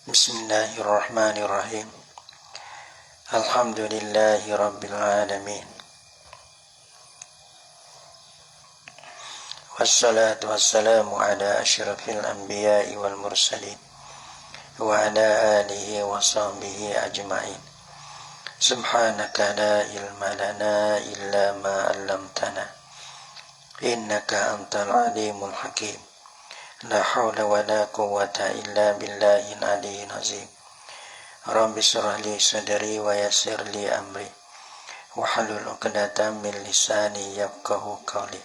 Bismillahirrahmanirrahim. Alhamdulillahi rabbil alamin. Wassalatu wassalamu ala asyrafil anbiya'i wal mursalin wa ala alihi wa sahbihi ajma'in. Subhanaka la ilma lana illa ma 'allamtana innaka antal alimul hakim. La hawla wa la quwwata illa billahil aliyyil azim. Rabbi shrah li sadri wa yassir li amri wahlul 'uqdatam min lisani yafqahu qawli.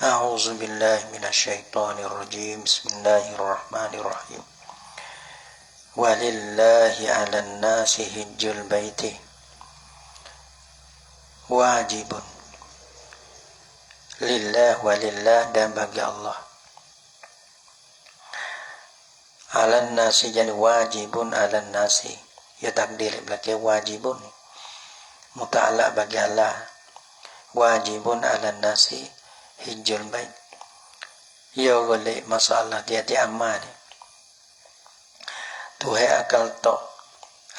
A'udzu billahi minasyaitonir rajim. Bismillahirrahmanirrahim. Walillahi 'alan nasi hajjul baiti wajibun. Lillah, walillah, dan bagi Allah. Alan nasi, jadi wajibun alan nasi. Ya takdir belakang wajibun. Muta'ala bagi Allah. Wajibun alan nasi hijjul bait. Ya golek masalah dia amal. Tuhai akal tok.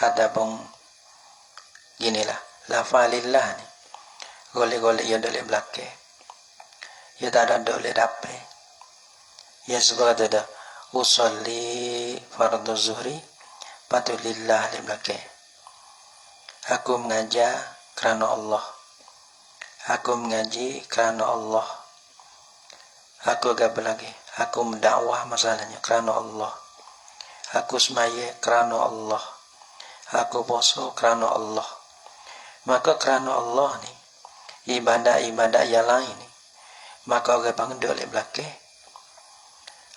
Ada pun ginilah. Lafalillah ni. Golek-golek ya dolek belakang. Ya tak ada dolek dapat. Ya sebab ada usolli fardhu zuhri patulillah di belakang. Aku mengajar kerana Allah. Aku mengaji kerana Allah. Aku agak lagi. Aku mendakwah masalahnya kerana Allah. Aku semaya kerana Allah. Aku puasa kerana Allah. Maka kerana Allah ni, ibadah-ibadah yang lain ni, maka orang panggil oleh belakang.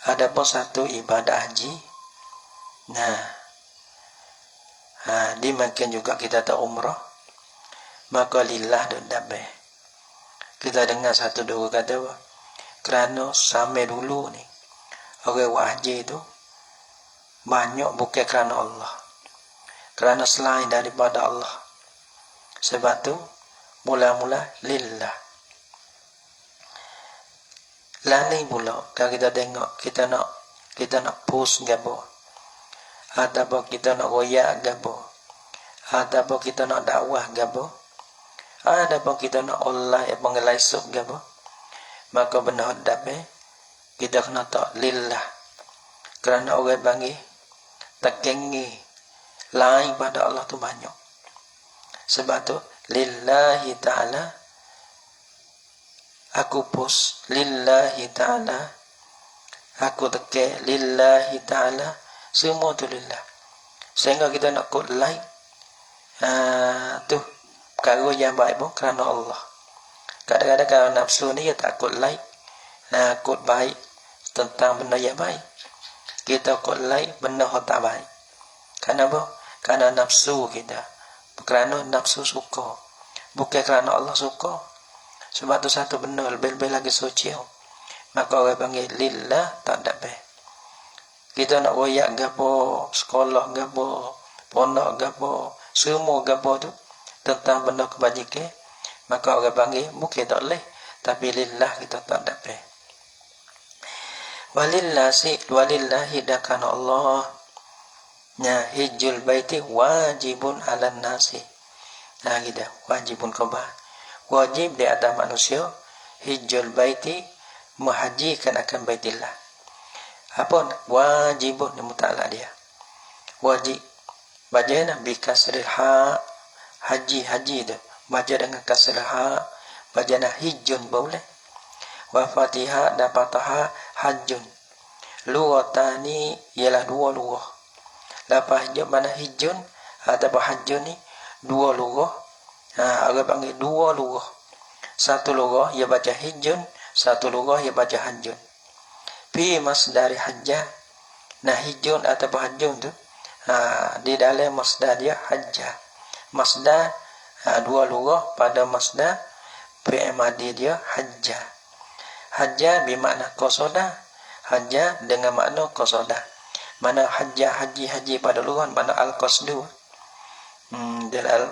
Ada pun satu ibadah haji. Dimakan juga kita tak umrah. Maka lillah dan dabeh. Kita dengar satu dua kata apa? Kerana sampai dulu ni, orang haji itu banyak bukan kerana Allah. Kerana selain daripada Allah. Sebab tu mula-mula lillah. Lain pula kalau kita tengok kita nak post gapo, ataupun kita nak royak gapo, ataupun kita nak dakwah gapo, ataupun kita nak online pengelai sub gapo, maka benar dapat kita kena tak lillah. Kerana orang panggil tekengi lain pada Allah tu banyak. Sebab tu lillahi ta'ala aku pos, lillahi ta'ala aku teke, lillahi ta'ala semua tu lillah. Sehingga kita nak kod like tu perkara yang baik pun kerana Allah. Kadang-kadang kalau nafsu ni dia tak kod like, kod baik tentang benda yang baik, kita kod like benda yang tak baik. Kenapa? Kerana nafsu kita, kerana nafsu suka, bukan kerana Allah suka. Sebab tu satu benda lebih-lebih lagi suci. Maka orang panggil lillah tak dapat. Kita nak royak gapo, sekolah gapo, pondok gapo, semua gapo tu tentang benda kebajikan, maka orang panggil bukan tak boleh, tapi lillah kita tak dapat. Walillahi dakana Allah. Hijjul baiti wajibun 'alan nasi. Kita wajibun khabar. Wajib di atas manusia hijjul baiti menghajikan akan baitillah. Apa wajibun ni muta'ala dia. Wajib. Bacanya bi kasril ha, haji tu. Baca dengan kasril ha, bacanya hijjun boleh. Wa fatihah dan fatahah hajjun. Lughatan ialah dua lughah. Lepas hijab mana hijun atau hajun ni dua lughah. Orang panggil dua lughah. Satu lughah ia baca hijun, satu lughah ia baca hajun. Fi masdari hajjah. Hijun atau hajun tu di dalam masdar dia hajjah. Masdar dua lughah pada masdar fi'il madhi dia hajjah. Hajjah bermakna qasada. Hajjah dengan makna qasada. Mana haji pada lughah mana al-qasdu.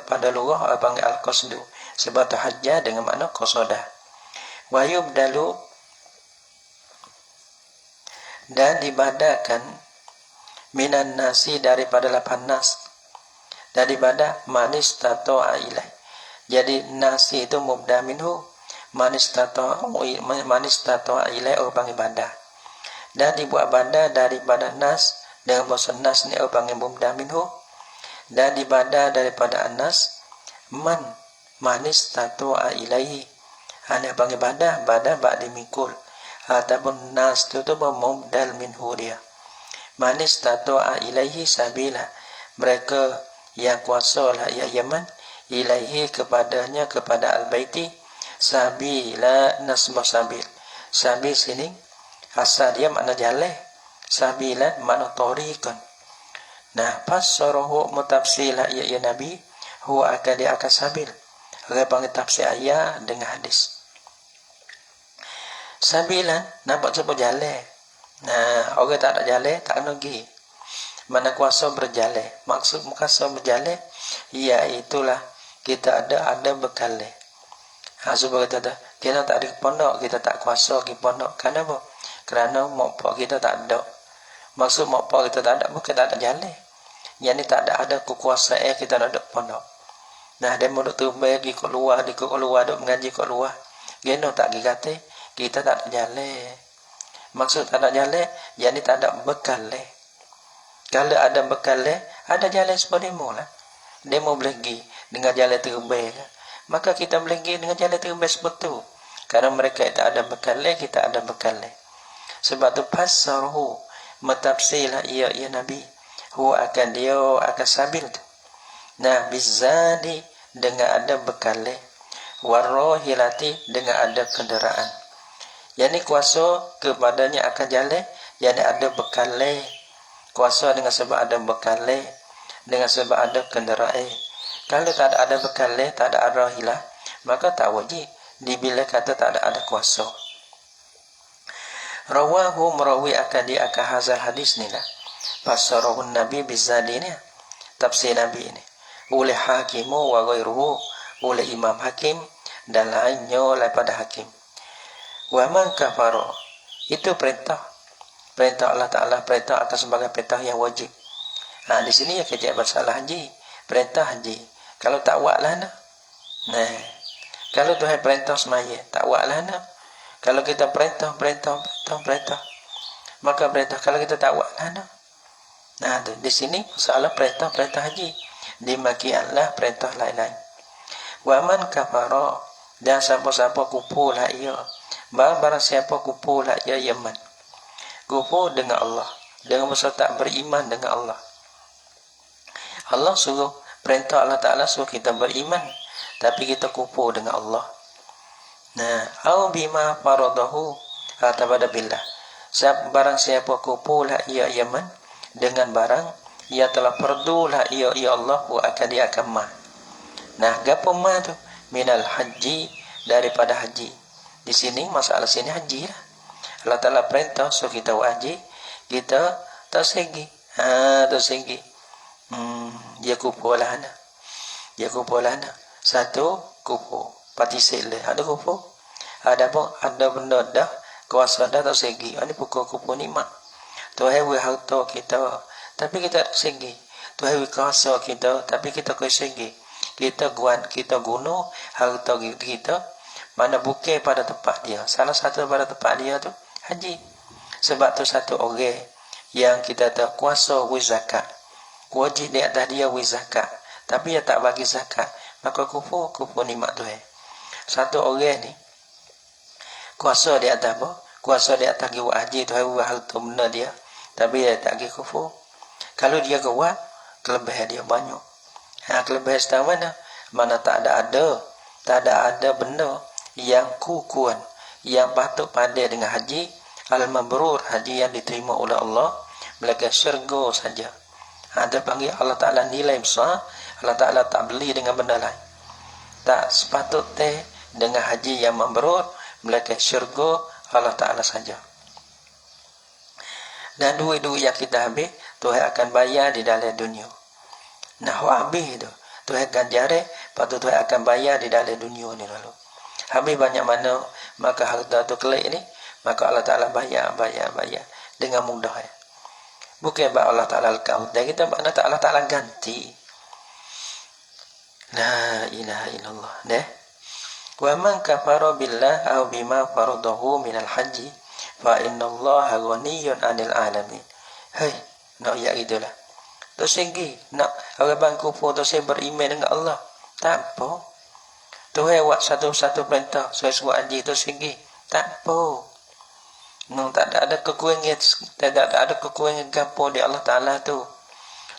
Pada lughah panggil al-qasdu. Sebab tu hajjah dengan makna qasada. Wa yubdalu, dan dibadakan, minan nasi, daripada lapan nas, daripada manis tato'a ilaih. Jadi nasi itu mubda minhu, manis tato'a ilaih orang ibadah. Dan dibuat bada daripada nas, dengan bahasa nas ni orang mubda minhu, dan dibada daripada anas, man manis tato'a ilaih, hanya bang ibadah, bada ba'di mikul, ataupun nas tu mubdal minhu dia. Manis tato'a ilaihi sabila, mereka yang kuasa lah ya Yaman, ilaihi kepadanya, kepada al-baiti, sabila nasbah sabil. Sabil sini asal dia makna jalan, sabilan makna tariqan. Nah, fassarahu mutafsila ya Nabi, huwa akan dia akan sabil. Orang panggil tafsir ayat dengan hadis. Sabilan nampak sebab jalan. Nah, orang tak ada jalan, tak kena pergi. Mana kuasa berjalan. Maksud kuasa berjalan, iaitulah kita ada bekal. Sebab kita tak ada pondok, kita tak kuasa pergi pondok. Kenapa? Kerana mokpok kita tak ada. Maksud mokpok kita tak ada, bukan tak ada jalan. Yang ni tak ada kekuasaan kita nak ada pondok. Nah, dia mau duk tumbai pergi kat luar, duk mengaji kat luar. Geno tak pergi kata, kita tak ada jalan. Maksud tak ada jalan, yang ni tak ada bekal. Kalau ada bekal, ada jalan sebab demo lah. Demo boleh pergi dengan jalan terbaik. Maka kita boleh pergi dengan jalan terbaik sebab tu. Karena mereka tak ada bekal, kita ada bekal. Sebab tu pasarhu, matafsilah ya Nabi, huwa akan dia akan sabil tu. Nah, bizadi, dengan ada bekal, warrohilati, dengan ada kenderaan. Yang ni kuasa kepadanya akan jalan, yang ni ada bekal. Kuasa dengan sebab ada bekal, dengan sebab ada kenderaan. Kalau tak ada bekal, tak ada rahilah, maka tak wajib dibila kata tak ada kuasa. Rawahu, merawi akan dia akan hazal hadis ni lah. Fasarahun Nabi bizadi ni, tafsir Nabi ni. Oleh hakimu wa ghairuhu, oleh Imam Hakim dan lainnya daripada hakim. Wa man kafara, itu perintah Allah Ta'ala, perintah akan sebagai perintah yang wajib. Nah, di sini ya kejap masalah haji, perintah haji. Kalau tak buat lah nah. Kalau Tuhan perintah semaya, tak buat lah nah. Kalau kita perintah, maka perintah, kalau kita tak buat lah nah. Nah, tu di sini masalah perintah haji. Dimakianlah perintah lain-lain. Wa man kafara, dan siapa-siapa kupur lah ia. Barang siapa kupur lah ia Yaman. Kupur dengan Allah, dengan masa tak beriman dengan Allah. Allah suruh, perintah Allah Ta'ala suruh kita beriman, tapi kita kupur dengan Allah. Nah, au bima faradahu pada billah. Barang siapa kupur lah ia Yaman, dengan barang ia telah perdulah ia Allah, akan dia akan mah. Nah, gapo mah tu? Minal haji, daripada haji. Di sini masalah sini haji lah. Allah Ta'ala perintah so kita haji, kita tersegi. Tersegi. Dia kupu lah na. Satu kupu, patisik le. Ada kupu. Ada benda dah kuasa dah tersegi. Ini pukul kupu ni mak. Tuhan we harta kita, tapi kita tersegi. Tuhan we kuasa kita, tapi kita tersegi. Kita guna harta kita mana bukan pada tempat dia. Salah satu pada tempat dia tu haji. Sebab tu satu orang yang kita tahu kuasa zakat, wajib di atas dia zakat, tapi dia tak bagi zakat, maka kufu nikmat Tuhan. Satu orang ni kuasa di atas apa? Kuasa di atas dia haji, Tuhan harta benda dia, tapi dia tak bagi kufu. Kalau dia kuat, kelebihan dia banyak. Kelebihan setahun mana tak ada benda yang kukuan, yang patut pandai dengan haji al-mabrur, haji yang diterima oleh Allah, melainkan syurga saja. Ada panggil Allah Ta'ala nilai besar. Allah Ta'ala tak beli dengan benda lain. Tak sepatutnya dengan haji yang mabrur, melainkan syurga Allah Ta'ala saja. Dan duit-duit yang kita habis, Tuhan akan bayar di dalam dunia. Nah, habis itu Tuhan akan jari, lepas tu Tuhan akan bayar di dalam dunia ni lalu. Habis banyak mana maka harta tu kelik ni, maka Allah Ta'ala bayar dengan mudah ya. Bukan sebab Allah Ta'ala lekau, dan kita makna Allah Ta'ala ganti. La ilaha illallah. Deh. Wa man kafara billah aw bima faradahu minal haji fa innallaha ghaniyyun 'anil 'alamin. Hei, nak ya gitulah. Terus lagi, nak orang bang kufur tu saya beriman dengan Allah. Tak apa. Tuhan buat satu-satu perintah, saya suruh haji tu lagi. Tak apa. Tak ada kekurangan, tak ada kekurangan gapo di Allah Ta'ala tu.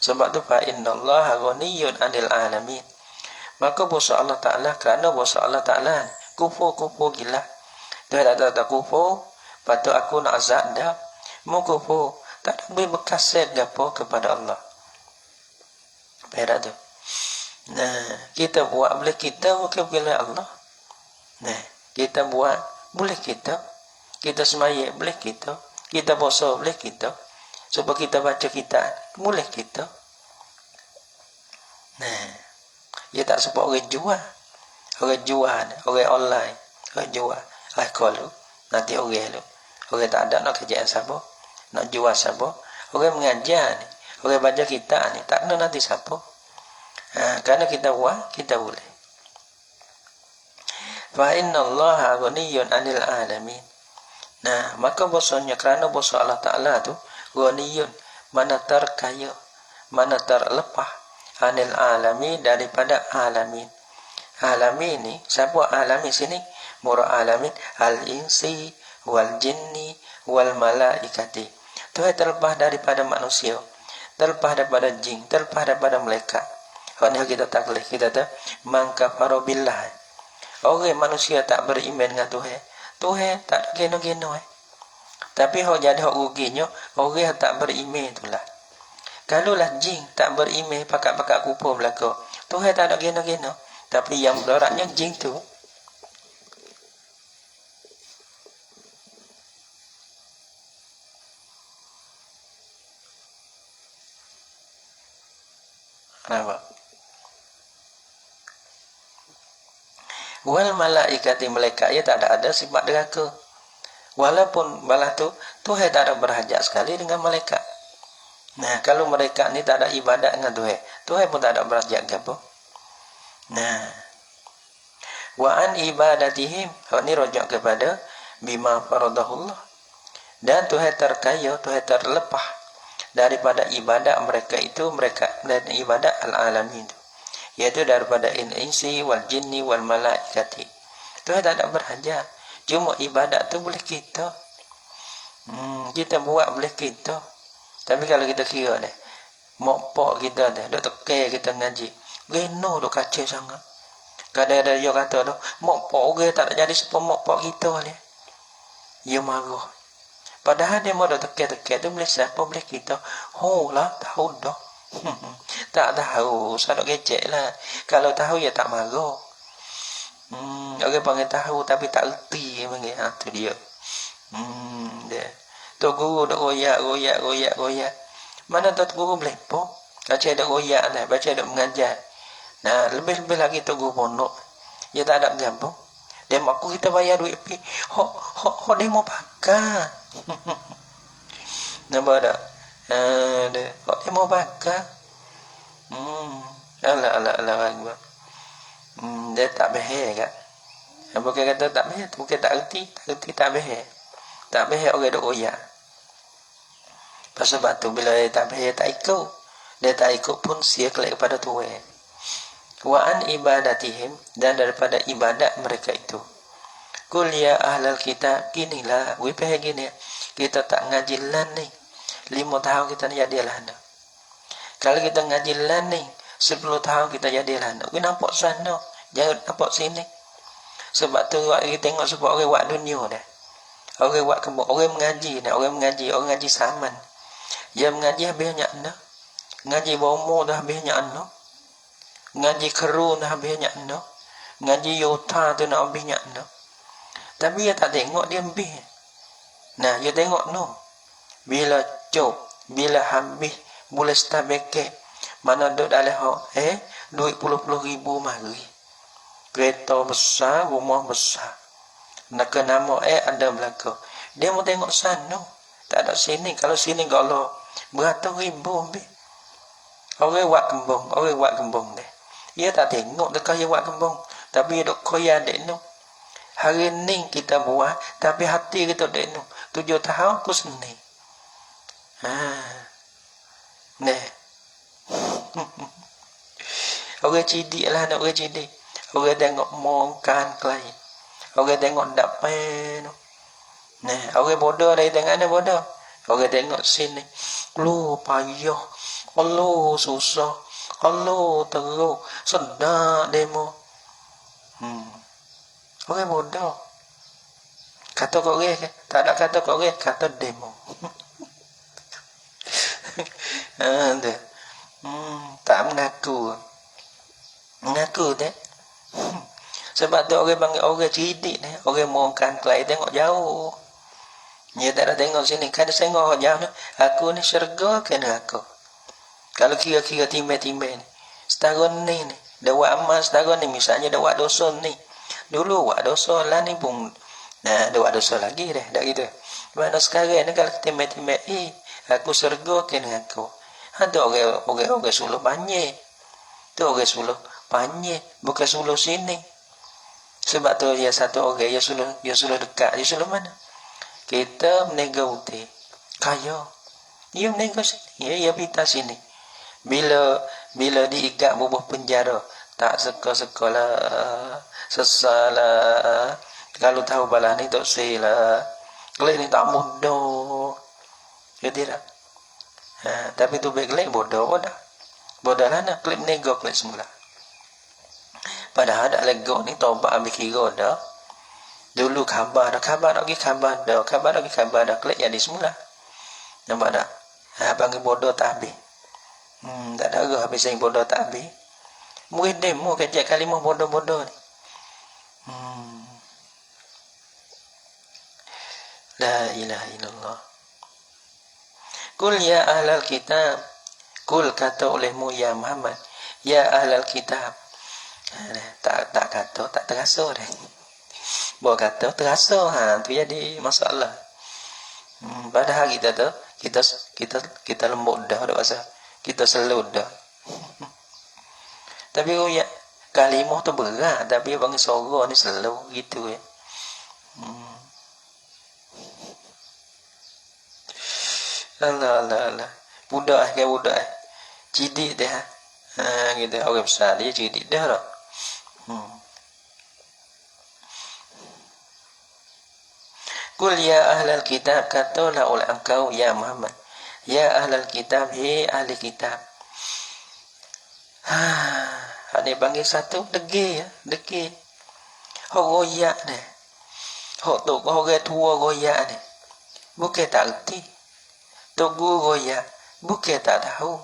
Sebab tu fa innallaha ghaniyyun 'anil 'alamin. Maka bosa Allah Ta'ala, kerana bosa Allah Ta'ala kufur gila. Dia tak kufur, patut aku nak azab dah. Mau kufur, tak ada beri berkasih gapo kepada Allah. Perak tu. Nah, kita buat boleh kita, bukan boleh Allah. Nah, kita buat boleh kita. Kita semayat boleh kita. Kita puasa boleh kita. Supaya kita baca kitab boleh kita. Nah, dia tak sebab orang jual. Orang jual, orang online, orang jual. Kalau nanti orang tu, orang tak ada nak kerjaan siapa, nak jual siapa. Orang mengajar ni, orang baca kitab ni, tak kena nanti siapa. Kerana kita buat, kita boleh. Fa innallaha ghaniyyun 'anil 'alamin. Nah, maka bosanya kerana bos Allah Ta'ala tu ghaniyyun, mana terkaya, mana terlepas, 'anil 'alamin, daripada alamin. Alamin ni, siapa alamin sini? Murad alamin al-insi wal jinni wal malaikati. Tu terlepas daripada manusia, terlepas daripada jin, terlepas daripada malaikat. Kerana kita tak boleh, kita tu man kafara billah. Orang manusia tak beriman dengan Tuhan. Tuhan tak ada geno-geno Tapi hok jadi hok ruginya, orang tak beriman itulah. Kalaulah jin tak beriman, pakat-pakat kupur belaka, Tuhan tak ada geno-geno. Tapi yang mudaratnya jin tu. Kenapa? Wal malaikati, malaikat ia tak ada sifat deraka. Walaupun balah tu Tuhan tak ada berhajat sekali dengan malaikat. Nah, kalau mereka ni tak ada ibadat dengan Tuhan, Tuhan pun tak ada berhajat ke apa. Nah, wa an ibadatihim, ni rujuk kepada bima faradahullah. Dan Tuhan terkaya, Tuhan terlepas daripada ibadat mereka itu, mereka dan ibadat al-alamin itu, iaitu daripada insi wal jinni wal malaikati. Tuhan tak ada berhajat. Cuma ibadat tu boleh kita. Kita buat boleh kita. Tapi kalau kita kira deh, mokpok kita deh, dok tekeh kita ngaji, geno dok kacau sangat. Kadang-kadang dia kata tu, mokpok orang tak ada jadi sepuluh mokpok kita ni. Dia marah. Padahal dia mau dok tekeh tu boleh siapa boleh kita. Oh lah, tahu dah. Tak tahu, sadok kecek lah. Kalau tahu ya tak marah. Orang panggil tahu tapi tak erti panggil. Tu dia. Dia. Tu guru dok royak. Mana tu guru boleh po? Baca dok royak dah, baca dok mengajar. Nah, lebih-lebih lagi tu guru pondok. Dia tak ada gapo. Dia mak kita bayar duit pi. Ho dia mau pakai. Nampak tak? Dia. Ho dia mau pakai. Allah. Dia tak behel kan? Bukan kata tak behel, bukan tak erti tak behel. Tak behel orang duk royak. Pasal batu bila dia tak behel tak ikut. Dia tak ikut pun sia kelak kepada Tuhan. Wa an ibadatihim, dan daripada ibadat mereka itu. Qul ya ahlal kitab, ginilah, we peh gini. Kita tak ngaji lan ni. 5 tahun kita jadi lah. Kalau kita ngaji lan ni 10 tahun kita jadi lah. We nampak sana, jangan nampak sini. Sebab tu kita tengok sebab orang buat dunia dah. Orang buat kebun, orang mengaji dah, orang ngaji saman. Dia mengaji habisnya anda. Ngaji bomo dah habisnya anda. Ngaji keru dah habisnya anda. Ngaji yota tu nak habisnya anda. Tapi dia tak tengok dia habis. Nah, dia tengok no. Bila cop, bila habis, boleh stabeke. Mana duduk dalam duit puluh-puluh ribu mari. kereta besar, rumah besar. Nak nama ada belakang. Dia mau tengok sana, tak ada sini. Kalau sini kalau beratus-ribu be. Orang buat kembung deh. Dia tak tengok dekat dia buat kembung, tapi dia dok koyak dek nu. Hari ni kita buat, tapi hati kita dek nu. 7 tahun aku seni. Neh. Orang cidik lah, nak orang cidik. Orang tengok mongkan kelai. Orang tengok dapat. Nah, orang bodoh dari tengok ada bodoh. Orang tengok sini. Lu payah. Allah susah. Allah teruk. Sedap demo. Orang bodoh. Kata kau orang ke? Tak ada kata kau orang. Kata demo. Tak mengaku. Mengaku deh. Sebab tu orang panggil orang cidik ni. Orang mohonkan kelai tengok jauh. Dia tak ada tengok sini. Kan saya tengok jauh ni. Aku ni syurga ke neraka. Kalau kira-kira timbang-timbang ni. Setahun ni. Dah buat amal setahun ni. Misalnya dah buat dosa ni. Dulu buat dosa lah ni pun. Dah buat dosa lagi dah. Tak gitu. Mana sekarang ni kalau timbang-timbang. Aku syurga ke neraka. Ada orang suluh banyak. Tu orang suluh banyak. Bukan suluh sini. Sebab tu dia satu orang dia suluh dekat. Dia suluh mana? Kita menega uti. Kaya. Dia menega sini. Dia pita sini. Bila diikat bubuh penjara, tak seka-sekalah, sesalah. Kalau tahu balah ni tak sila. Kelih ni tak mudah. Ya tidak. Tapi tu baik kelih bodoh. Bodoh lah nak kelih menega kelih semula. Padahal ada lego ni tobat ambil kira dah. Dulu khabar dah pergi khabar dah kelih jadi semula. Nampak tak? Panggil bodoh tak habis. Tak ada arah habis yang bodoh tak habis. Murid demo kejap kalimah bodoh-bodoh ni. La ilaha illallah. Kul ya ahlal kitab. Kul kata olehmu ya Muhammad. Ya ahlal kitab. Tak kata, tak terasa dah. Bawa kata terasa, tu jadi masalah. Padahal kita tu kita lembut dah pasal kita selalu dah. Tapi ya kalimah tu berat, tapi bang suara ni selalu gitu ya. Allah. Budak cidik dah. Gitu orang besar dia cidik dah lah. Kul ya ahlal kitab, katalah oleh engkau ya Muhammad. Ya ahlal kitab, hei ahli kitab. Ada panggil satu degi ya, degi. Hok goyak ni. Hok tu orang tua goyak ni. Bukan tak erti. Tok guru goyak, bukan tak tahu.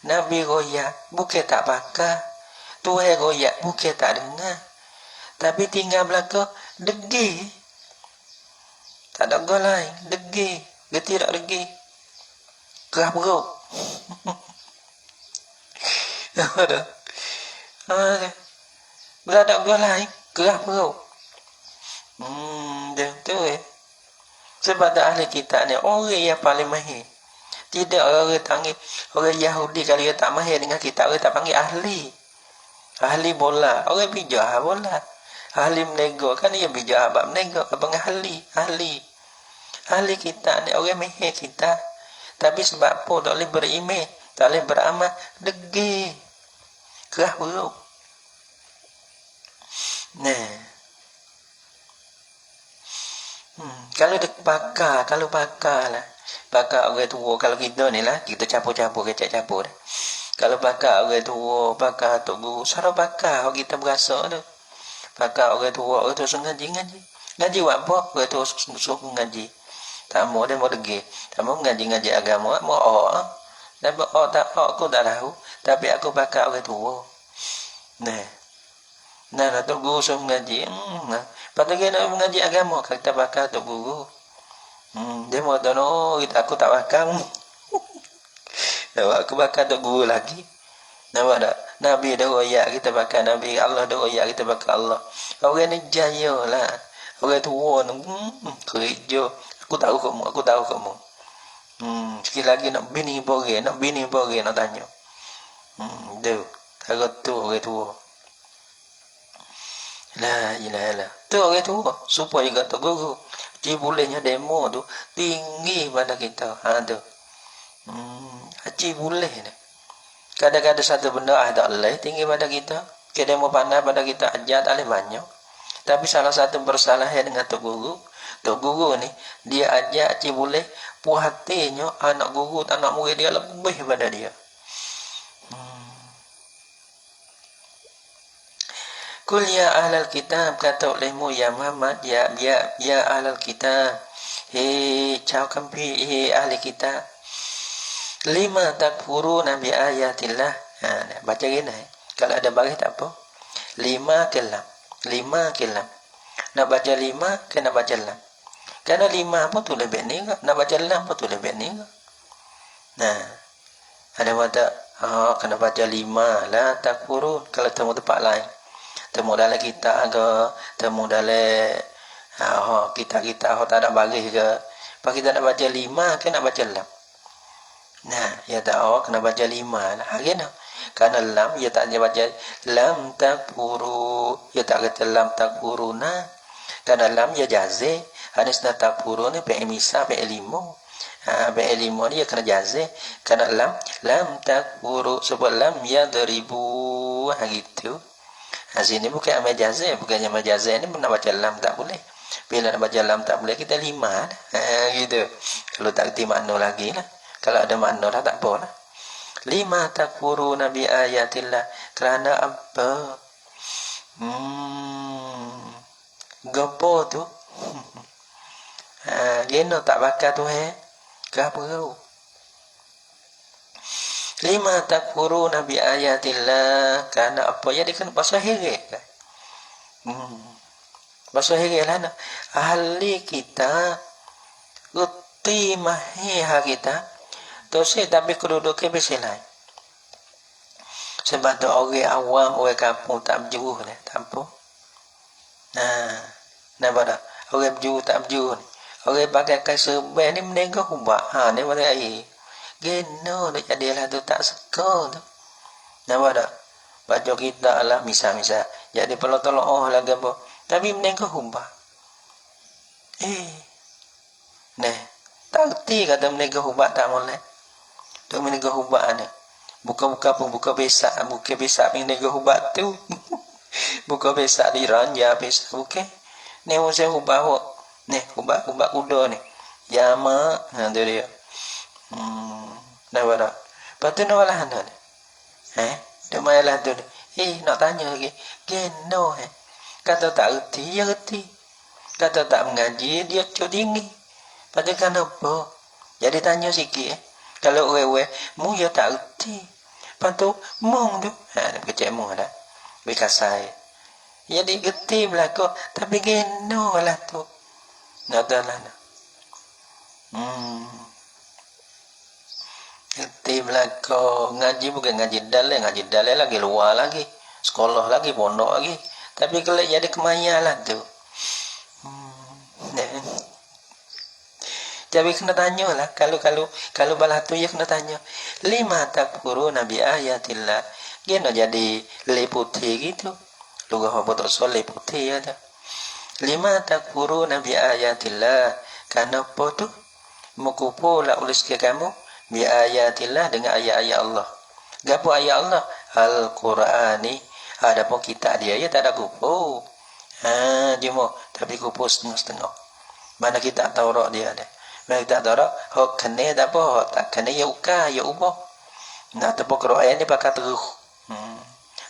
Nabi goyak, bukan tak pakar. Tuhan goyak, bukan tak dengar. Tapi tinggal belakang degi. Tak ada gol lain, degi. Geti tak degi. Kerah perut. Ada. Bila ada gol lain, kerah perut. Dia tu Sebab tak ahli kitab ni orang yang paling mahir. Tidak orang panggil orang Yahudi kalau dia tak mahir dengan kitab, orang tak panggil ahli. Ahli bola, orang bijak bola. Ahli menego kan dia bijak abang menego, abang ahli. Ahli kitab ni orang mahir kitab. Tapi sebab apa tak boleh beriman, tak boleh beramal, degi. Kerah buruk. Nah. Kalau pakar lah. Pakar orang tua, kalau kita ni lah, kita campur-campur, kecap-campur. Kalau pakar orang tua, pakar tok guru, sarah pakar, kita berasa tu. Pakar orang tua suruh ngaji. Ngaji buat apa? Orang tua suruh ngaji. Tak mau dia mau degi. Tak mau ngaji agama, mau Dan tak aku tak tahu. Tapi aku pakar orang tua. Nah, tok guru suruh ngaji. Lepas tu dia nak mengaji agama, kata pakar tok guru. Dia mau tahu, aku tak bakar. Aku bakar tok guru lagi. Nampak tak? Nabi dah royak kita pakai Nabi, Allah dah royak kita pakai Allah. Orang ni jaya lah. Orang tua ni, kerja. Aku tahu kamu. Sekali lagi nak bini bagi, nak tanya. Tu. Takut tu orang tua. La ilaha illallah. Tu orang tua. Supaya kata guru. Haji bolehnya demo tu tinggi pada kita. Tu. Haji boleh ni. Kadang-kadang satu benda tak boleh tinggi pada kita. Kita mau pandai pada kita ajar tak boleh banyak. Tapi salah satu bersalahan dengan Tok Guru. Tok Guru ni dia ajar haji boleh puas hatinya anak guru, anak murid dia lebih pada dia. Kul ya ahlal kitab, kata olehmu ya Muhammad, ya ahlal kitab. Hei caukampi, hei ahli kitab. Lima takfuru nabi ayatillah. Baca gini. Kalau ada baris tak apa. Lima kelam. Nak baca lima, kena baca lam. Kerana lima pun tu lebih ni. Nak baca lam pun tu lebih ni. Nah, ada kata, kena baca lima lah takfuru. Kalau temu tempat lain. Temu dalam kita ke, temu dalam kita tak ada baris ke. Kalau kita nak baca lima, kena baca lam. Nah, ya tak kena baca lima lah. Hari nak. Kerana lam, ya tak dia baca lam takfuru. Ya tak kata lam takfuruna. Kerana lam ya jazih. Hanis na takfuru ni pe emisa, pe elimo. Pe elimo ni ya kena jazih. Kerana lam takfuru. Sebab lam ya deribu. Gitu. Sini bukan amal jazih. Bukannya amal jazih ni nak baca lam tak boleh. Bila nak baca lam tak boleh, kita lima lah. Gitu. Kalau tak kerti makna lagi lah. Kalau ada makna dah tak apa lah. Lima takfuru nabi ayatillah. Kerana apa? Gapo tu? Gino tak bakal tu Gapo tu? Lima takfuru nabi ayatillah. Kerana apa? Jadi kan bahasa hirik kan? Bahasa hirik lah nak. Ahli kita uti mahiha kita tosih tapi kedudukan bersilai. Sebab tu orang awam, orang kampung tak berjuruh ni. Tak apa. Nampak tak? Orang berjuruh tak berjuruh ni. Orang pakai kain serban ni menegak ubah. Ni pada air. Geno dia jadilah tu tak suka tu. Nampak tak? Baca kita lah misal-misal. Jadi perlu tolong lagi apa. Tapi menegak ubah. Nah. Tak erti kata menegak ubah tak boleh. Tu menegak ubah ni. Buka-buka pun buka besak. Buka besak menegak ubah tu. Buka besak di ranja besak. Buka. Ni saya ubah. Ni ubah kuda ni. Jama. Tu dia. Nampak tak? Lepas tu nak lah ni. Dia main lah tu. Nak tanya lagi. Geno kata tak erti, dia erti. Kata tak mengaji, dia cuk tinggi. Pada kenapa? Jadi tanya sikit. Kalau orang-orang, mu ya tak erti. Lepas tu, mung tu. Kecik mung dah. Berkasai. Jadi erti belakang. Tapi geno lah tu. Nak tahu lah. Erti belakang. Ngaji bukan ngaji dalai. Ngaji dalai lagi luar lagi. Sekolah lagi, pondok lagi. Tapi kalau jadi kemaya lah tu. Jadi kena tanya lah. Kalau balah tu ya kena tanya. Lima takfuru nabi ayatillah. Gena jadi leputi gitu. Luga apa tu soal leputi ya dah. Lima takfuru nabi ayatillah. Kenapa tu? Mukupu lah ulis ke kamu. Bi ayatillah dengan ayat-ayat Allah. Gapo ayat Allah? Al-Qur'ani. Adapun kita dia ya tak ada kupu. Cuma tapi kupu setengah-setengah. Mana kita Taurat dia ada. Mana kita Taurat hok kena tak apa, hok tak kena ya uka ya ubah. Nah tapi Quran ni bakal teruh.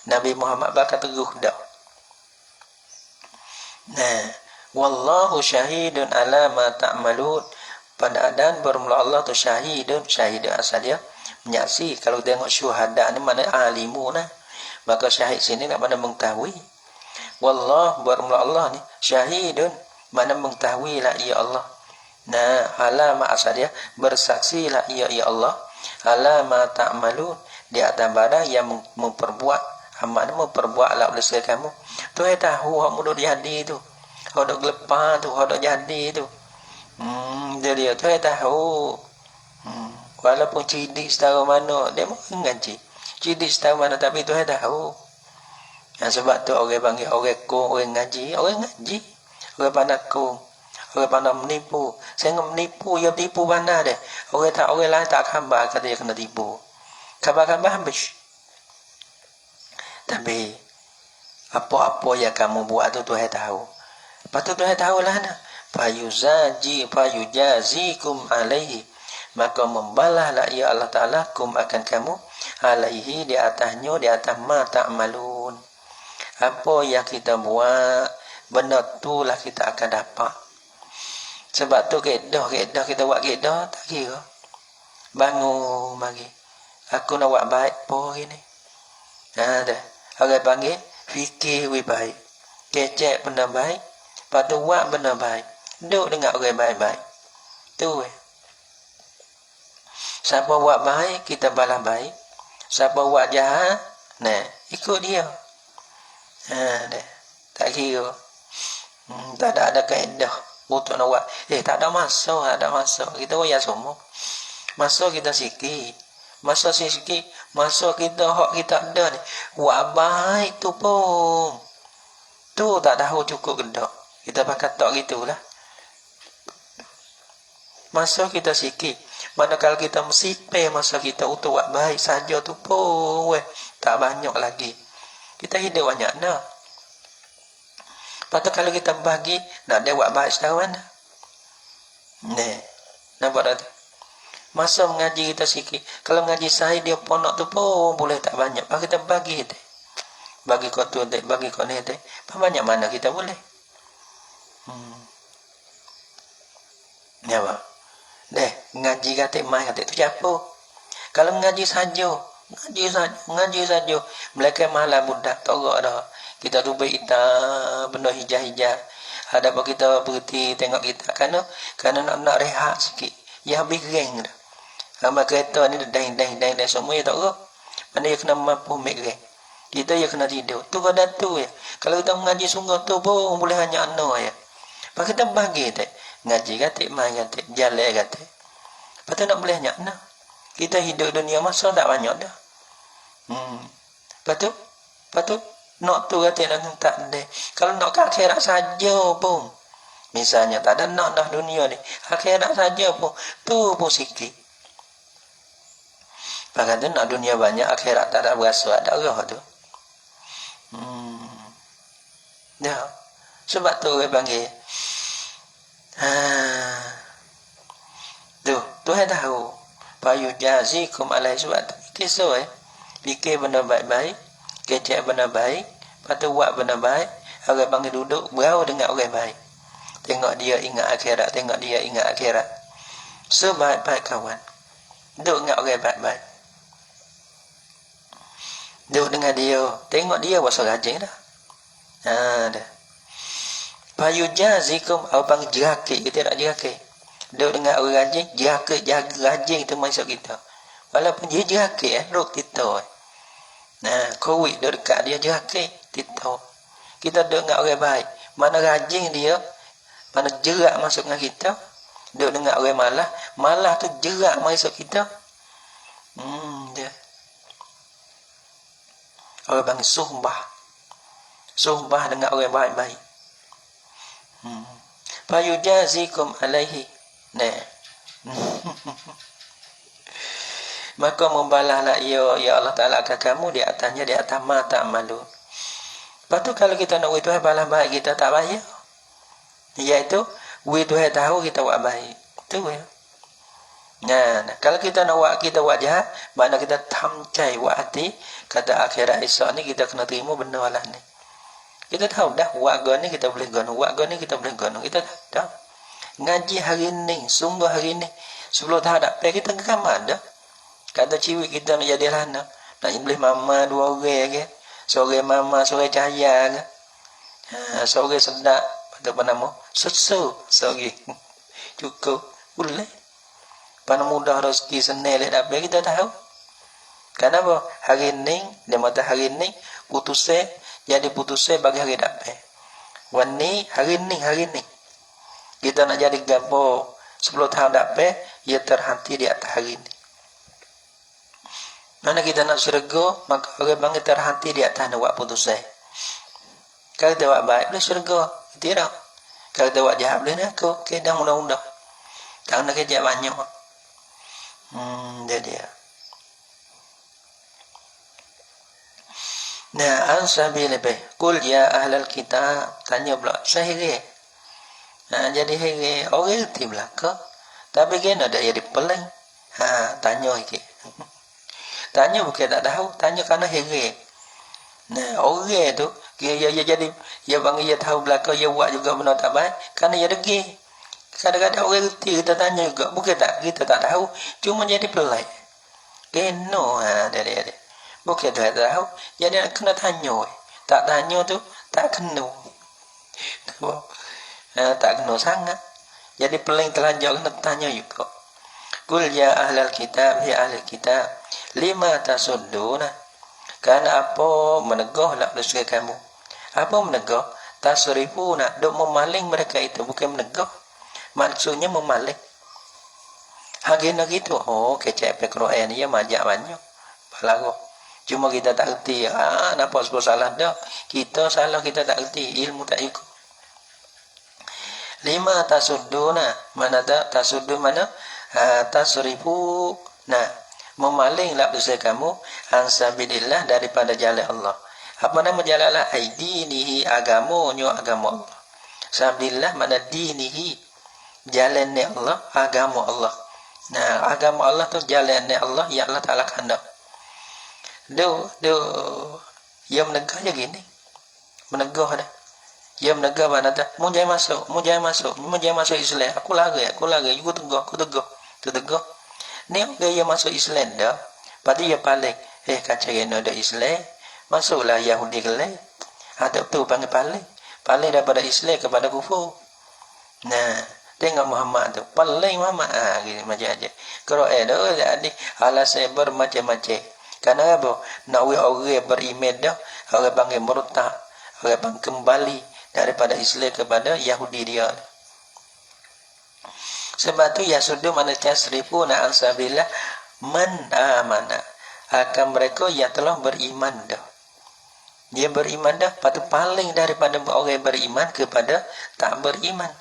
Nabi Muhammad bakal teruh dah. Nah, wallahu syahidun ala ma ta'malun. Pada adan bermula Allah tu syahidun asal dia menyaksi. Kalau tengok syuhada ni mana alimu nah. Maka syahid sini nak mana mengetahui. Wallah bermula Allah ni syahidun mana mengetahui lah ya Allah. Nah, ala ma asal dia bersaksi lah ya Allah. Ala ma ta'malun di atas barang yang memperbuat amal memperbuat lah oleh sekalian kamu. Tuhan tahu hak mudah jadi tu. Hak dak lepas tu, hak dak jadi tu. Jadi Tuhan tahu. Walaupun cidik setara mana, dia mungkin ngaji. Cidik setara mana tapi Tuhan tahu. Yang sebab tu orang panggil orang kong, orang ngaji. Orang pandai kong. Orang pandai menipu. Saya menipu, dia tipu pandai dia. Orang lain tak khabar kata dia kena tipu. Khabar-khabar habis. Tapi apa-apa yang kamu buat tu Tuhan tahu. Lepas tu Tuhan tahu lah nak. Fayujazikum alaihi. Maka membalaslah ia Allah Ta'ala kum akan kamu alaihi di atasnya, di atas ma ta'malun. Apa yang kita buat, benda tu lah kita akan dapat. Sebab tu kedah kita buat kedah tak kira. Bangun pagi. Aku nak buat baik apa ni. Dah. Orang panggil fikir lebih baik. Kecek benda baik. Lepas tu buat benda baik. Duduk dengan orang baik-baik. Tu siapa buat baik, kita balas baik. Siapa buat jahat, ikut dia. Dah. Tak kira. Tak ada kaedah untuk nak buat. Tak ada masa. Kita buat yang semua. Masa kita sikit. Masa kita hak kita ada ni. Buat baik tu pun. Tu tak tahu cukup gendak. Kita pakai tak gitulah. Masa kita sikit. Manakala kita mesipai masa kita untuk buat baik saja tu pun tak banyak lagi. Kita hidup banyak nak. Lepas tu kalau kita bagi, nak dia buat baik setara mana? Nampak tak? Masa mengaji kita sikit. Kalau mengaji saya dia ponok tu pun boleh tak banyak. Lepas kita bagi dia. Bagi kau tu, bagi kau ni. Banyak mana kita boleh. Ya pak. Ngaji kata mai kata tu siapa? Kalau ngaji saja. Mereka malah budak togak dah. Kita rubai kita benda hijau-hijau. Ada apa kita berhenti tengok kita kerana nak rehat sikit. Ya habis geng dah. Hamba kereta ni dah semua ya tak ke? Mana dia kena mampu make geng. Kita ya kena tidur. Tu kada tu ya. Kalau kita mengaji sungguh tu pun boleh hanya ano ya. Pak kita bagi tak. Ngaji kata mai kata jalan kata. Lepas tu nak boleh hanya ano. Kita hidup dunia masa tak banyak dah. Lepas tu nak tu kata nak tak ada. Kalau nak ke akhirat saja pun. Misalnya tak ada nak dah dunia ni. Akhirat saja pun. Tu pun sikit. Bahkan tu nak dunia banyak. Akhirat tak ada berasa. Ada roh tu. Ya. Sebab tu orang panggil. Tuhan tahu. Fayujazikum alaihi sebab tu. Kisah fikir benda baik-baik. Kecek benda baik. Lepas tu buat benda baik. Orang panggil duduk. Berau dengan orang baik. Tengok dia ingat akhirat. Sebaik-baik kawan. Duduk dengan orang baik-baik. Duduk dengan dia. Tengok dia bahasa rajin dah. Dah. Fayujazikum. Orang panggil jerakit. Kita tak jerakit. Duduk dengan orang rajin. Jaga rajin itu masuk kita. Walaupun dia jerakit. Duduk kita. Covid duduk dekat dia jerakit. Kita duduk dengan orang baik. Mana rajin dia. Mana jerak masuk dengan kita. Duduk dengan orang malah. Malah tu jerak masuk kita. Dia. Orang panggil sumpah dengan orang baik-baik. Fayujazikum alaihi. Maka membalaslah ya Allah Ta'ala akan kamu di atasnya, di atas ma ta'malun. Lepas tu kalau kita nak Tuhan balas baik kita tak bayar. Iaitu Tuhan tahu kita buat baik. Tu ya. Kalau kita nak buat kita buat jahat, mana kita tamcai buat hati, kata akhirat esok ni kita kena terima benda lah ni. Kita tahu dah buat gini kita boleh guna, buat gini kita boleh guna. Kita tahu. Ngaji hari ni, sungguh hari ni. 10 tahun tak pergi kita ke kamar dah. Kata ciwik kita nak jadi lana. Nak beli mama 2 orang ke. Sore mama, sore cahaya ke. Sore sedap. Apa nama? Susu. Sore. Cukup. Boleh. Pada mudah rezeki senil tak pergi kita tahu. Kenapa? Hari ni, dia mata hari ni, putusnya, jadi putusnya bagi hari dapat. Wan ni, hari ni. Kita nak jadi gapo 10 tahun dapat, ia terhenti di atas hari ni. Mana kita nak syurga, maka orang bangkit terhenti di atas nak buat putusnya. Kalau kita buat baik, boleh syurga. Tidak. Kalau kita buat jahat, boleh neraka. Kedang undang-undang. Tak nak kerja banyak. Dia. Nah, ansabi lebih. Kul ya ahlal kitab. Tanya pula. Saya jadi hege. Orang reti belaka. Tapi kena ada jadi pelang. Tanya lagi. Tanya bukan tak tahu. Tanya kerana hege. Nah, orang tu. Dia jadi. Dia bangga dia tahu belaka. Dia buat juga benda tak baik. Kerana dia degi. Kadang-kadang orang reti kita tanya juga. Bukan tak. Kita tak tahu. Cuma jadi pelang. Kena. Dia. Bukan dia tak tahu. Jadi nak kena tanya. Tak tanya tu, tak kena. Tak kena sangat. Jadi peling telanjang kena tanya juga. Kul ya ahlal kitab, ya ahlal kitab. Lima tasudduna. Kerana apa menegah lah dosa kamu. Apa menegah? Tasrifuna. Duk memaling mereka itu. Bukan menegah. Maksudnya memaling. Hagina gitu. Oh, kecek Quran dia majak banyak. Balago. Cuma kita tak erti. Kenapa sebab salah dah? Kita salah, kita tak erti. Ilmu tak ikut. Lima tasudduna. Mana tak? Tasuddu mana? Tasrifu. Nah, memalinglah dosa kamu. Ansabilillah daripada jalan Allah. Apa nama jalan Allah? Dinihi agamonyo agama Allah. Sabilillah mana dinihi. Jalannya Allah, agama Allah. Nah, agama Allah tu jalannya Allah. Ya Allah Ta'ala kehendak. Dia menegah je gini. Menegah dah. Dia menegah mana dah. Mu jangan masuk Islam. Aku lari. Aku tegah. Ni dia masuk Islam dah. Padi dia paling. Kaca kena ada Islam. Masuklah Yahudi ke lain. Ada tu panggil paling. Paling daripada Islam kepada kufur. Nah, tengok Muhammad tu. Paling Muhammad. Gini macam aja. Kalau ada jadi alasan bermacam-macam. Kerana apa? Nak orang beriman dah, orang panggil murtad, orang panggil kembali daripada Islam kepada Yahudi dia. Sebab tu ya sudah mana tasrifu na ansabillah man amana. Akan mereka yang telah beriman dah. Dia beriman dah, patut paling daripada orang beriman kepada tak beriman.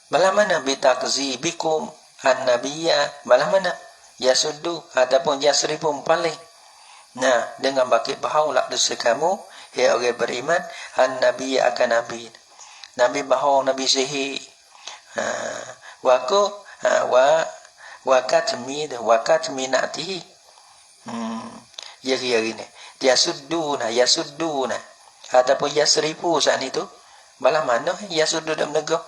Malah mana bitakzibikum an-nabiyya, malah mana yasuddu ataupun yasrifum paling. Nah, dengan baki bahaulah dosa kamu, ya orang beriman, an-nabiyya akan nabi. Nabi bahau, nabi sihir. Wakatmi na'tihi. Ya gini. Yasudduna ataupun yasrifu saat itu. Malah mana yasuddu dan menegah.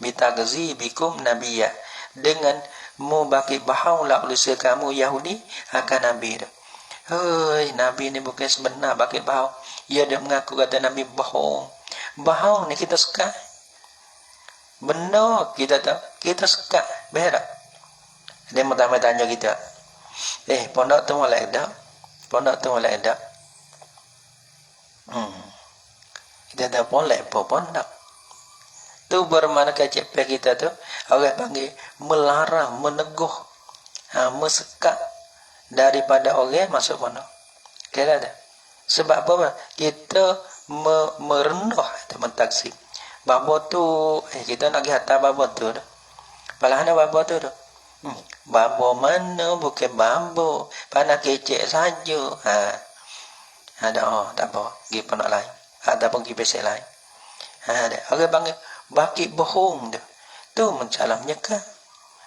Bitagzibikum nabiyya, dengan membaki bahaulah dosa kamu Yahudi akan nabi dah. Nabi ni bukan sebenar baki bahau. Ia dah mengaku kata nabi bohong. Bahau ni kita suka. Benar kita tahu. Kita suka. Berak. Dia pertama tanya kita. Pondok tu mulai dah. Kita dah boleh pondok. Tu bermakna kecep kita tu orang panggil melarang, meneguh, mesekat daripada orang masuk pondok. Kira ada. Sebab apa? Kita merendah teman taksi. Babo tu kita nak pergi hantar babo tu. Palahana babo tu. Babo mana bukan babo, panah kecek saja. Ada tak apa, pergi pondok lain. Ataupun pergi pesek lain. Ada. Orang panggil baki bohong tu. Tu mencalamnya kan.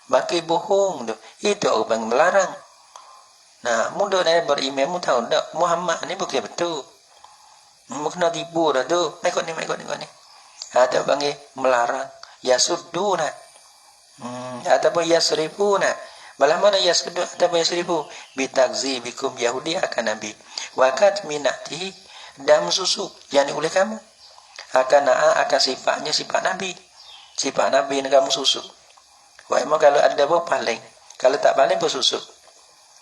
Baki bohong tu. Itu orang melarang. Nah, mudah dia beriman, mu tahu tak? Muhammad ni bukan betul. Mu kena tipu dah tu. Ikut ni. Ada panggil melarang. Yasudduna. Ataupun yasrifuna. Malah mana yasuddu ataupun yasrifu. Bitakzibikum Yahudi akan Nabi. Wakat minati dam susu. Yani oleh kamu. Akan sifatnya sifat Nabi. Sifat Nabi ni kamu susu. Emang kalau ada pun paling. Kalau tak paling pun susu.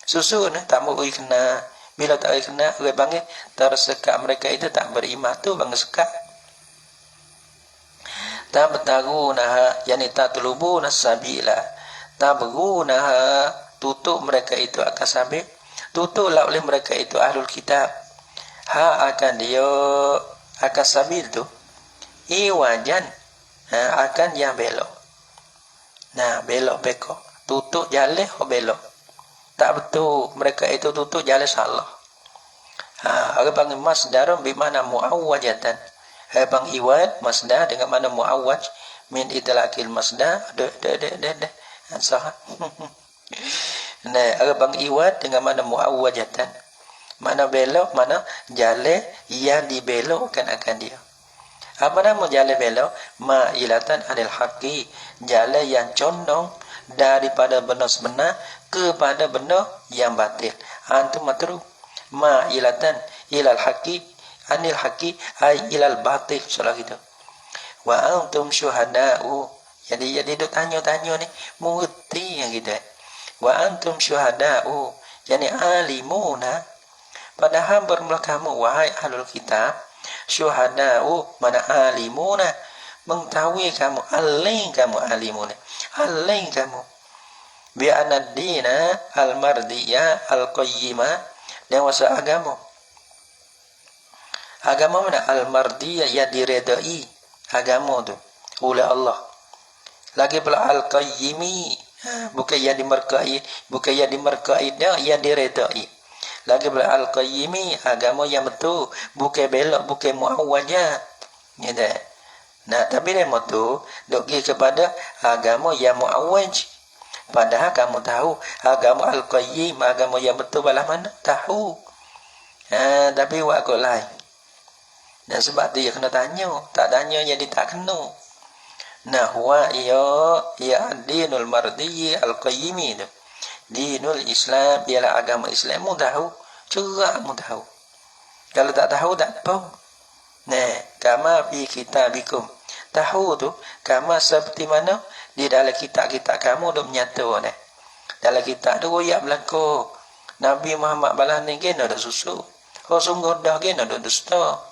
Susu ni tak mau kena. Bila tak kena, orang panggil tersekat mereka itu tak beriman tu bang sekat. Tak bertaru nah yani tak telubu nasabila. Tak beru nah tutup mereka itu akan sabit. Tutuplah oleh mereka itu ahlul kitab. Akan dia akan sabil tu. Iwajan akan yang belok. Nah, belok bekok. Tutup jalan belok. Tak betul. Mereka itu tutup jalan salah. Orang panggil masdar bermakna muawwajatan. Orang panggil iwad masdar dengan mana muawwaj min itlaqil masdar. Sah. Nah, orang panggil iwad dengan mana muawwajatan. Mana belok, mana jalan yang dibelokkan akan dia. Apa nama jalan belok? Ma'ilatan anil haqqi. Jalan yang condong daripada benar sebenar kepada benar yang batil. Antum matru. Ma'ilatan ilal haqqi anil haqqi ay ilal batil. Salah gitu. Wa antum syuhada'u. Jadi duk tanya-tanya ni mengerti yang gitu. Wa antum syuhada'u. Yani alimuna. Padahal bermula kamu wahai ahlul kitab syuhada'u mana alimuna mengetahui kamu alain kamu alimuna alain kamu bi anad-dina al-mardiyah al-qayyimah dan wasa agama mana al-mardiyah yang diredai agama tu oleh Allah lagi pula al-qayyimi bukan yang dimerkai dah yang diredai. Lagi pula al-qayyimi agama yang betul, bukan belok, bukan muawwajah. Gitu. Nah, tapi dia tu dok pergi kepada agama yang muawwaj. Padahal kamu tahu agama al-qayyim, agama yang betul balah mana? Tahu. Tapi buat kot lain. Dan sebab tu dia kena tanya, tak tanya jadi tak kena. Nah, huwa ya dinul mardi al-qayyimi tu. Dinul Islam ialah agama Islam. Mu tahu, cerak mu tahu. Kalau tak tahu tak apa. Nah, kama fi kitabikum. Tahu tu kama seperti mana di dalam kitab-kitab kamu dah menyata dah. Dalam kitab tu royak berlaku. Nabi Muhammad balah ni kena dah susu. Sungguh dah kena dah dusta.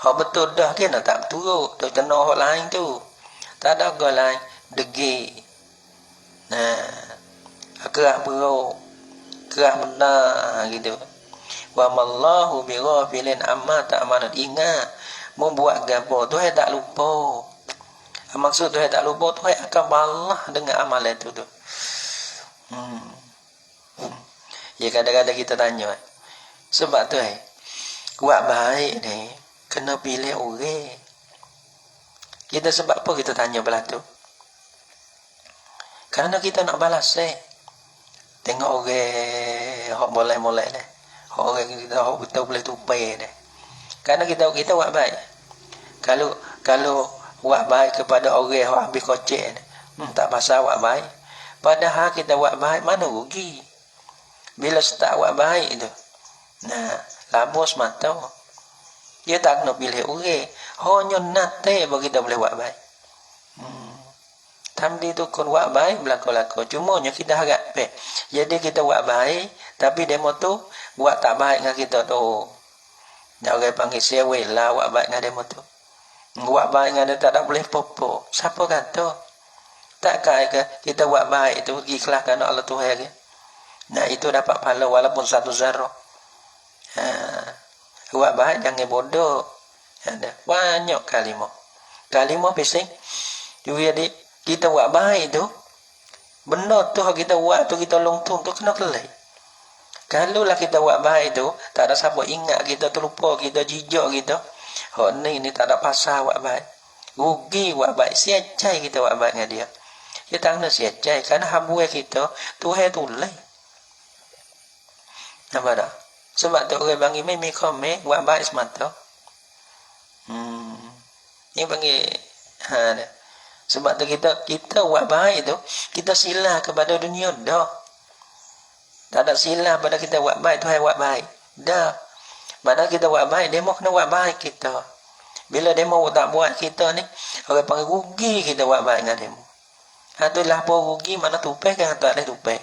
Betul dah kena tak betul. Dah kena orang lain tu. Tak ada orang lain degi. Nah, kerah berau, kerah benar gitu. Wa mallahu bighafilin amma ta'malun. Ingat, membuat gapo Tuhan tak lupa. Maksud Tuhan tak lupa, Tuhan akan balas dengan amalan itu tu. Ya kadang-kadang kita tanya, sebab tu buat baik ni kena pilih orang. Kita sebab apa kita tanya belah tu? Karena kita nak balas tengok orang hok molek-molek dah. Hok orang kita hok betul boleh tupai dah. Karena kita buat baik. Kalau buat baik kepada orang hok habis kocek tak pasal buat baik. Padahal kita buat baik mana rugi. Bila start buat baik tu. Nah, labos mata. Dia tak nak pilih orang. Hanya nate bagi kita boleh buat baik. Tamdi tu kon buat baik berlaku-laku. Cumanya kita harap jadi kita buat baik, tapi demo tu buat tak baik dengan kita tu. Nak orang panggil sewel lah buat baik dengan demo tu. Buat baik dengan dia tak ada boleh popo. Siapa kata? Tak kaya kita buat baik itu ikhlaskan Allah Tuhan ke? Nah itu dapat pahala walaupun satu zarah. Buat baik jangan bodoh. Ada banyak kalimah. Kalimah bising. Juga kita buat baik tu, benda tu kita buat tu kita longtung tu kena kelai. Kalau lah kita buat baik tu, tak ada siapa ingat kita, terlupa kita, jijak kita. Ni tak ada pasal buat baik. Rugi buat baik, siacai kita buat baik dengan dia. Kita kena siacai, kerana hambuai kita, Tuhan tu lai. Nampak tak? Sebab tu orang panggil mimi kome, buat baik semata. Ini panggil, sebab tu kita buat baik tu, kita silah kepada dunia dah. Tak ada silah pada kita buat baik, Tuhan buat baik. Dah. Padahal kita buat baik, demo kena buat baik kita. Bila demo tak buat kita ni, orang panggil rugi kita buat baik dengan demo. Itulah rugi mana tupai kan tak boleh tupai.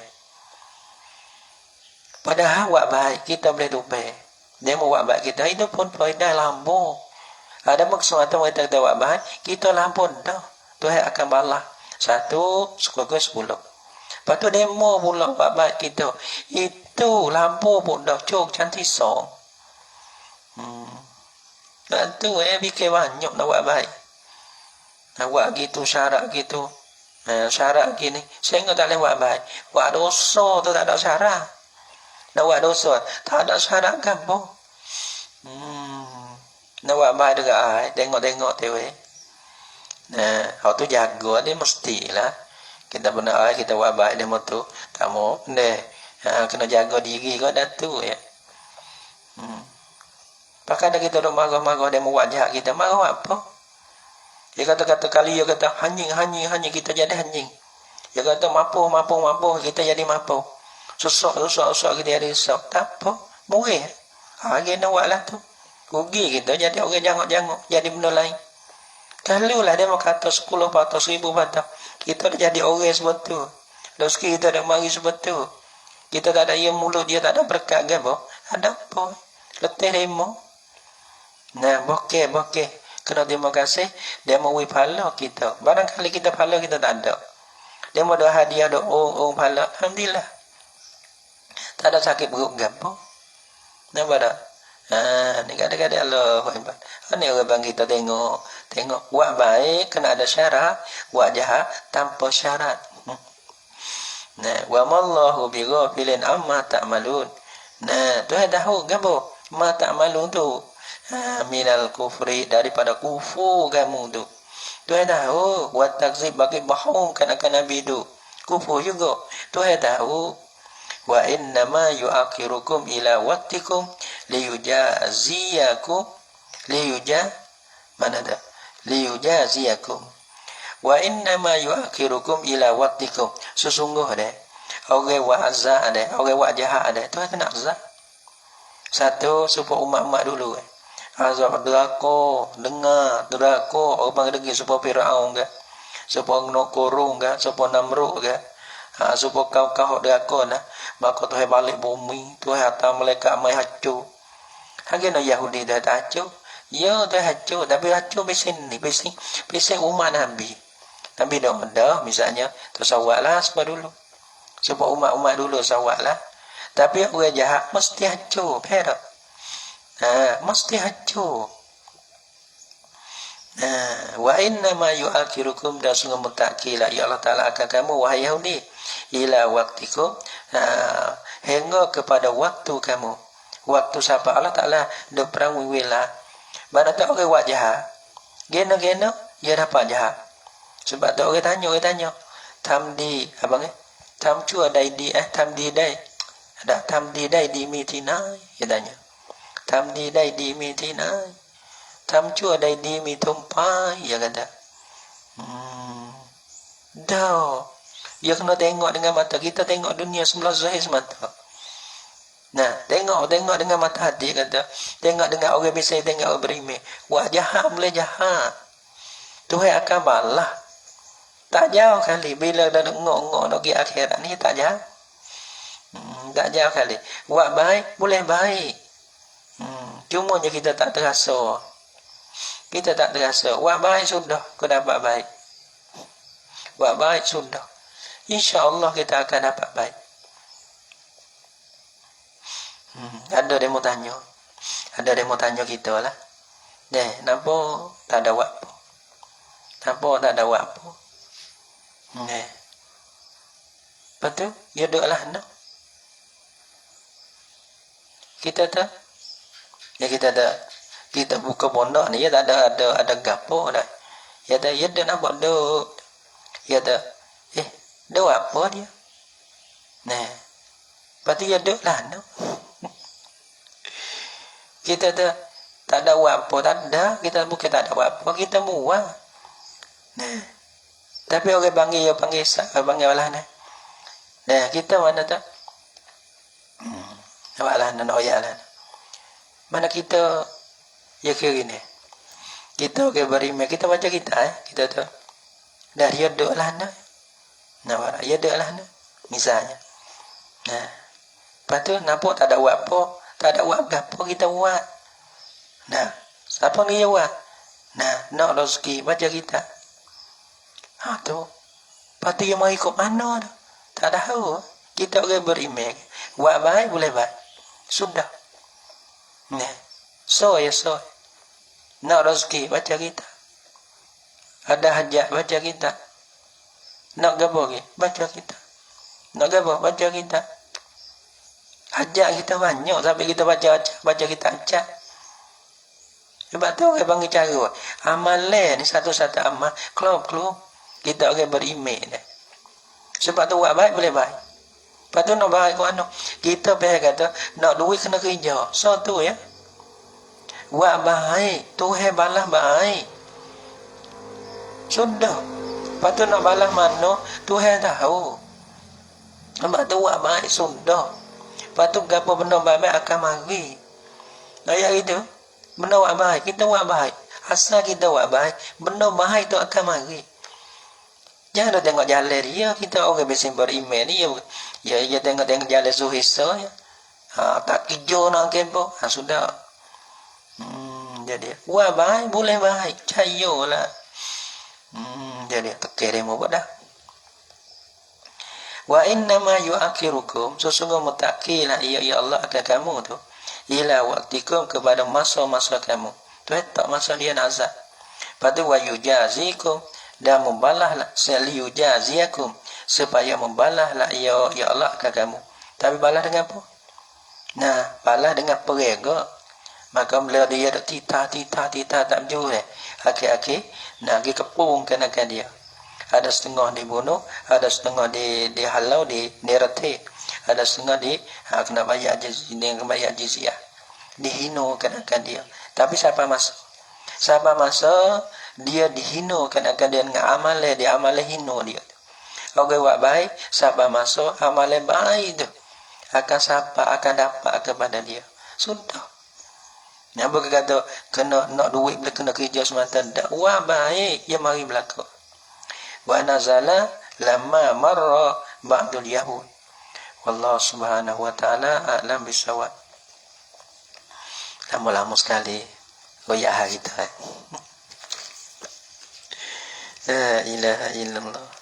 Padahal buat baik kita boleh tupai. Dia mau buat baik kita itu pun faedah lampu. Ada maksud atau kita buat baik kita lampu dah. Tuhan akan balas 1 × 10. Lepas tu demo pula buat baik kita. Itu lampu pun dah cok cantik song. Tu fikir banyak nak buat baik. Nak buat gitu syarat gitu. Syarat gini. Sehingga tak boleh buat baik. Buat dosa tu tak ada syarat. Nak buat dosa tak ada syarat kan pun. Nak buat baik juga tengok-tengok tewe. Hau tu jaga dia mestilah. Kita benar kita buat baik dia tu. Kamu kena jaga diri kau dah tu ya. Pakai dah kita duk marah-marah dia mau buat jahat kita marah apa? Dia kata-kata kali dia kata anjing kita jadi anjing. Dia kata mapuh kita jadi mapuh. Susah kita jadi susah. Tak apa. Murih. Dia nak buat lah tu. Rugi kita jadi orang jangok-jangok. Jadi benda lain. Kalau lah dia mau kata 10 patah, 1000 patah. Kita dah jadi orang sebetul. Rezeki kita dah mari sebetul. Kita tak ada ia mulut, dia tak ada berkat ke apa? Ada apa? Letih demo. Nah, bokeh. Kena terima kasih. Dia mau pahala kita. Barangkali kita pahala kita tak ada. Dia mau ada hadiah, ada orang pahala. Alhamdulillah. Tak ada sakit perut ke apa? Nampak tak? Ni kadang-kadang Allah. Ni orang bang kita tengok. Buat baik kena ada syarat. Buat jahat tanpa syarat. Nah, wa mallahu bighafilin amma ta'malun. Nah, Tuhan tahu gapo? Ma ta'malun tu. Minal kufri, daripada kufur kamu tu. Tuhan tahu wa takzib bagi bohong akan Nabi tu. Kufur juga. Tuhan tahu wa innama yu'akhirukum ila waqtikum liyujaziyakum wa innama yu'akhirukum ila waqtikum. Sesungguh ada orang buat azab ada, orang buat jahat ada. Tuhan kena azab. Satu supaya umat-umat dulu azab neraka, dengar neraka orang dengki supaya Firaun ke, supaya nak kurung ke, supaya Namrud ke, supaya kau neraka nah. Maka Tuhan balik bumi, Tuhan hantar malaikat mai hancur. Hangga Yahudi dah hancur. Ya dah hancur, tapi hancur bising umat Nabi. Nabi dah ada misalnya tersawatlah sebab dulu. Sebab umat-umat dulu sawatlah. Tapi orang jahat mesti hancur, perak. Mesti hancur. Wa inna ma yu'akhirukum dan sungguh mutakilah ya Allah Ta'ala akan kamu wahai Yahudi ila waktikum hingga kepada waktu kamu. Waktu siapa Allah Ta'ala dah perang wiwilah. Mana tak orang buat jahat. Gena-gena dia dapat jahat. Sebab tu orang tanya tamdi abang tam chua dai di tamdi dai ada tamdi dai di mitinai dia tanya tamdi dai di mitinai tam chua dai di mitumpai dia kata dah dia kena tengok dengan mata kita, tengok dunia sebelah zahir semata. Nah, tengok dengan mata hati kata, tengok dengan orang biasa, tengok orang berimeh. Wah jahat boleh jahat. Tuhan akan balas. Tak jauh kali bila dah ngok-ngok nak pergi akhirat ni tak jauh. Tak jauh kali. Buat baik boleh baik. Cuma je kita tak terasa. Kita tak terasa. Buat baik sudah kau dapat baik. Buat baik sudah. InsyaAllah kita akan dapat baik. Ada dia mau tanya. Ada dia mau tanya kita lah. Kenapa tak ada waktu? Kenapa tak ada waktu? Betul? Ya doalah nak. Kita tak? Ya kita buka pondok ni ya tak ada gapo dah. Ya dah nak buat do. Ya dah. Do apa dia? Berarti ya doalah nak. Kita tak ada apa, tak ada. Kita bukan tak ada apa, kita buang. Tapi orang panggil lah ni. Kita mana tak? Nampak nak oyak lah. Mana kita ya kira ni. Kita orang berimeh, kita macam kita kita tu. Dah dia duk lah nak. Nah, ya dah lah ni. Misalnya. Nah, lepas tu nampak tak ada buat apa, tak ada buat apa kita buat. Nah, siapa ni buat? Nah, nak rezeki baca kita. Ha tu. Lepas tu yang mau ikut mana tu? Tak tahu. Kita orang beriman. Buat baik boleh baik. Sudah. Nah. So. Nak rezeki baca kita. Ada hajat baca kita. Nak gapo ke? Baca kita. Nak gapo? Baca kita. Hajat kita banyak sampai kita baca kita hajat. Sebab tu orang panggil cara. Amalan ni satu-satu amal. Keluar. Kita orang beriman dah. Sebab tu buat baik boleh baik. Lepas tu nak baik ke mana? Kita pernah kata nak duit kena kerja. So tu ya. Buat baik. Tuhan balas baik. Sudah. Lepas tu nak balas mana? Tuhan tahu. Sebab tu buat baik. Sudah. Lepas tu apa benda baik akan mari. Ayat itu. Benda buat baik. Kita buat baik. Asal kita buat baik. Benda baik tu akan mari. Jangan tengok jalan dia. Kita orang biasa beriman ni. Ya tengok jalan Zuhisa. Ya. Tak kerja nak kempo. Sudah. Jadi. Buat baik. Boleh baik. Cayolah. Jadi. Terkirim apa dah. Wa innama yu'akhirukum. Sesungguhnya mutakilah. Ya Allah akan kamu tu. Ila waktikum kepada masa-masa kamu. Tu tak masa dia nazar. Lepas tu wa yujazikum. Dan membalaslah seliyujaziakum supaya membalaslah ya Allah akan kamu. Tapi balas dengan apa? Nah, balas dengan perega. Maka bila dia ada titah tak berjurah. Akhir-akhir nak pergi kepungkan akan dia. Ada setengah dibunuh, ada setengah dihalau, diretik, ada setengah kena bayar jizyah. Dihinakan akan dia. Tapi siapa masa dia dihinakan akan dia dengan amalan dia, amalan hina dia. Orang buat baik, siapa masuk amalan baik tu akan dapat kepada dia. Sudah. Yang berkata kena nak duit boleh kena kerja semata dak. Buat baik yang mari berlaku. Wa nazala lamma marra ba'dul yahud. Wallahu subhanahu wa ta'ala a'lam bisawab. Lama-lama sekali goyah kita. La ilaha illallah.